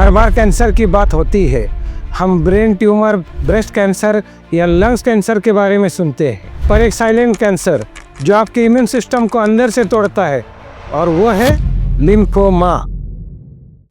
हर बार cancer की बात होती है, हम ब्रेन ट्यूमर, ब्रेस्ट कैंसर या लंग्स कैंसर के बारे में सुनते हैं, पर एक साइलेंट कैंसर जो आपके इम्यून सिस्टम को अंदर से तोड़ता है, और वो है लिम्फोमा।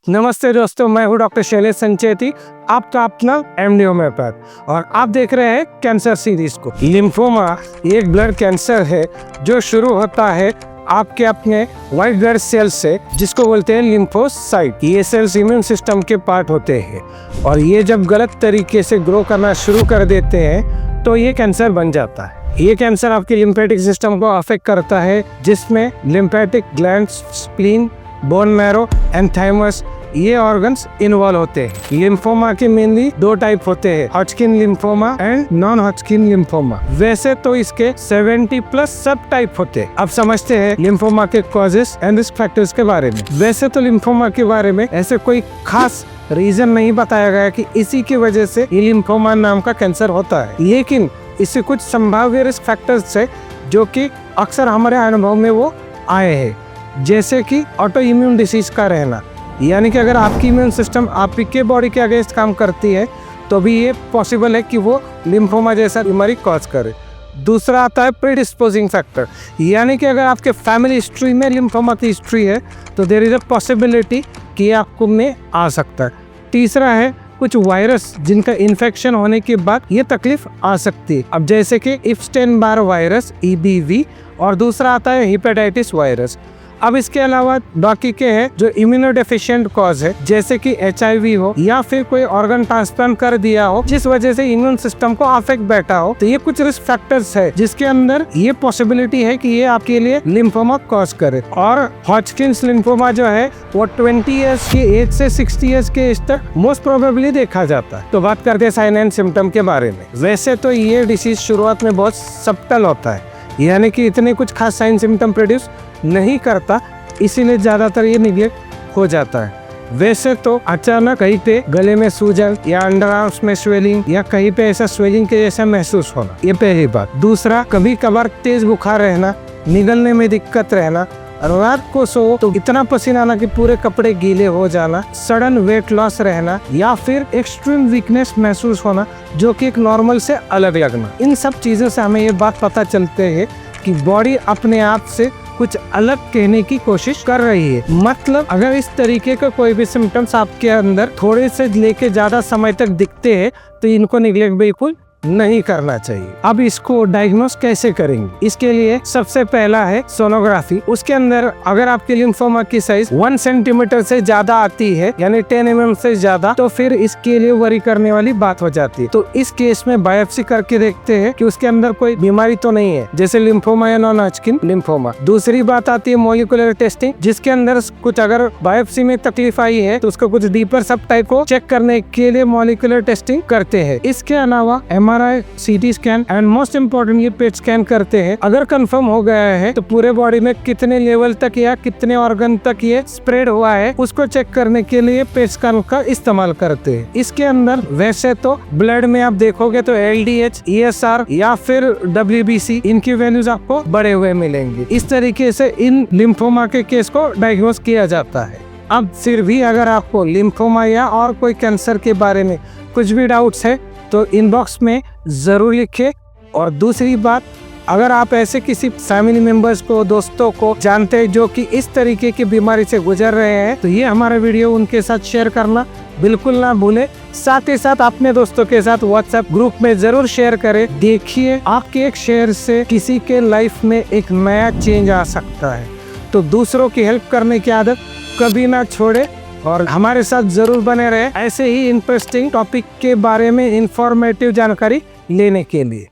नमस्ते दोस्तों, मैं हूँ डॉक्टर शैलेश संचेती, आपका अपना एमडी होम्योपैथ, और आप देख रहे हैं कैंसर सीरीज को। लिम्फोमा एक ब्लड कैंसर है जो शुरू होता है आपके अपने व्हाइट ब्लड सेल्स से, जिसको बोलते हैं लिम्फोसाइट। ये सेल्स इम्यून सिस्टम के पार्ट होते हैं, और ये जब गलत तरीके से ग्रो करना शुरू कर देते हैं तो ये कैंसर बन जाता है। ये कैंसर आपके लिम्फेटिक सिस्टम को अफेक्ट करता है, जिसमें lymphatic glands, spleen, bone marrow and thymus ये ऑर्गन्स इन्वॉल्व होते हैं। लिम्फोमा के मेनली दो टाइप होते हैं, Hodgkin lymphoma and non Hodgkin lymphoma. वैसे तो इसके 70+ सब टाइप होते हैं। अब समझते हैं लिम्फोमा के कॉजेस एंड रिस्क फैक्टर्स के बारे में। वैसे तो लिम्फोमा के बारे में ऐसे कोई खास रीजन नहीं बताया गया कि इसी की वजह से ये लिम्फोमा नाम का कैंसर होता है, लेकिन इससे कुछ संभाव्य रिस्क फैक्टर्स है जो कि अक्सर हमारे अनुभव में वो आए हैं, जैसे कि ऑटो इम्यून डिसीज का रहना, यानी कि अगर आपकी इम्यून सिस्टम आपके बॉडी के अगेंस्ट काम करती है तो भी ये पॉसिबल है कि वो लिम्फोमा जैसा बीमारी कॉज करे। दूसरा आता है प्रीडिस्पोजिंग फैक्टर, यानी कि अगर आपके फैमिली हिस्ट्री में लिम्फोमा की हिस्ट्री है तो देयर इज अ पॉसिबिलिटी कि आपको में आ सकता है। तीसरा है कुछ वायरस जिनका इन्फेक्शन होने के बाद ये तकलीफ आ सकती है, अब जैसे कि इप्स्टेन-बार वायरस EBV, और दूसरा आता है हेपेटाइटिस वायरस। अब इसके अलावा बाकी के हैं जो इम्यूनोडेफिशिएंट कॉज है, जैसे कि HIV हो या फिर कोई ऑर्गन ट्रांसप्लांट कर दिया हो जिस वजह से इम्यून सिस्टम को अफेक्ट बैठा हो, तो ये कुछ रिस्क फैक्टर्स है जिसके अंदर ये पॉसिबिलिटी है कि ये आपके लिए लिम्फोमा कॉज करे। और हॉजकिन्स लिम्फोमा जो है वो 20 ईयर्स की एज से 60 ईयर्स के एज तक मोस्ट प्रोबेबली देखा जाता है। तो बात करते हैं साइन एंड सिम्टम के बारे में। वैसे तो ये डिसीज शुरुआत में बहुत सब्टल होता है, यानी कि इतने कुछ खास साइन सिम्टम प्रोड्यूस नहीं करता, इसीलिए ज्यादातर ये निगलेक्ट हो जाता है। वैसे तो अचानक कहीं पे गले में सूजन या अंडर आर्म्स में स्वेलिंग या कहीं पे ऐसा स्वेलिंग के जैसा महसूस होना, ये पहली बात। दूसरा, कभी कभार तेज बुखार रहना, निगलने में दिक्कत रहना, रात को सो तो इतना पसीना आना कि पूरे कपड़े गीले हो जाना, सडन वेट लॉस रहना, या फिर एक्सट्रीम वीकनेस महसूस होना जो कि एक नॉर्मल से अलग लगना। इन सब चीजों से हमें ये बात पता चलते है कि बॉडी अपने आप से कुछ अलग कहने की कोशिश कर रही है। मतलब अगर इस तरीके का कोई भी सिम्टम्स आपके अंदर थोड़े से लेके ज्यादा समय तक दिखते हैं तो इनको निगलेक्ट बिल्कुल नहीं करना चाहिए। अब इसको डायग्नोस कैसे करेंगे? इसके लिए सबसे पहला है सोनोग्राफी। उसके अंदर अगर आपके लिम्फोमा की साइज 1 सेंटीमीटर से ज्यादा आती है, यानी 10 mm से ज्यादा, तो फिर इसके लिए वरी करने वाली बात हो जाती है। तो इस केस में बायोप्सी करके देखते हैं कि उसके अंदर कोई बीमारी तो नहीं है, जैसे लिम्फोमा या नॉन हॉजकिन लिम्फोमा। दूसरी बात आती है मॉलिक्यूलर टेस्टिंग, जिसके अंदर कुछ अगर बायोप्सी में तकलीफ आई है तो उसको कुछ डीपर सब टाइप को चेक करने के लिए मॉलिक्यूलर टेस्टिंग करते हैं। इसके अलावा MRI, CT scan and most important ये पेट स्कैन करते हैं। अगर कंफर्म हो गया है तो पूरे बॉडी में कितने लेवल तक या कितने ऑर्गन तक ये स्प्रेड हुआ है उसको चेक करने के लिए पेट स्कैन का इस्तेमाल करते हैं। इसके अंदर वैसे तो ब्लड में आप देखोगे तो LDH, ESR या फिर WBC, इनकी वैल्यूज आपको बढ़े हुए मिलेंगे। इस तरीके से इन लिम्फोमा के केस को डायग्नोस किया जाता है। अब फिर भी अगर आपको लिम्फोमा या और कोई कैंसर के बारे में कुछ भी डाउट्स है तो इनबॉक्स में ज़रूर लिखें। और दूसरी बात, अगर आप ऐसे किसी फैमिली मेंबर्स को, दोस्तों को जानते हैं जो कि इस तरीके की बीमारी से गुजर रहे हैं, तो ये हमारा वीडियो उनके साथ शेयर करना बिल्कुल ना भूलें। साथ ही साथ अपने दोस्तों के साथ व्हाट्सएप ग्रुप में जरूर शेयर करें। देखिए, आपके एक शेयर से किसी के लाइफ में एक नया चेंज आ सकता है। तो दूसरों की हेल्प करने की आदत कभी ना छोड़े और हमारे साथ जरूर बने रहे ऐसे ही इंटरेस्टिंग टॉपिक के बारे में इंफॉर्मेटिव जानकारी लेने के लिए।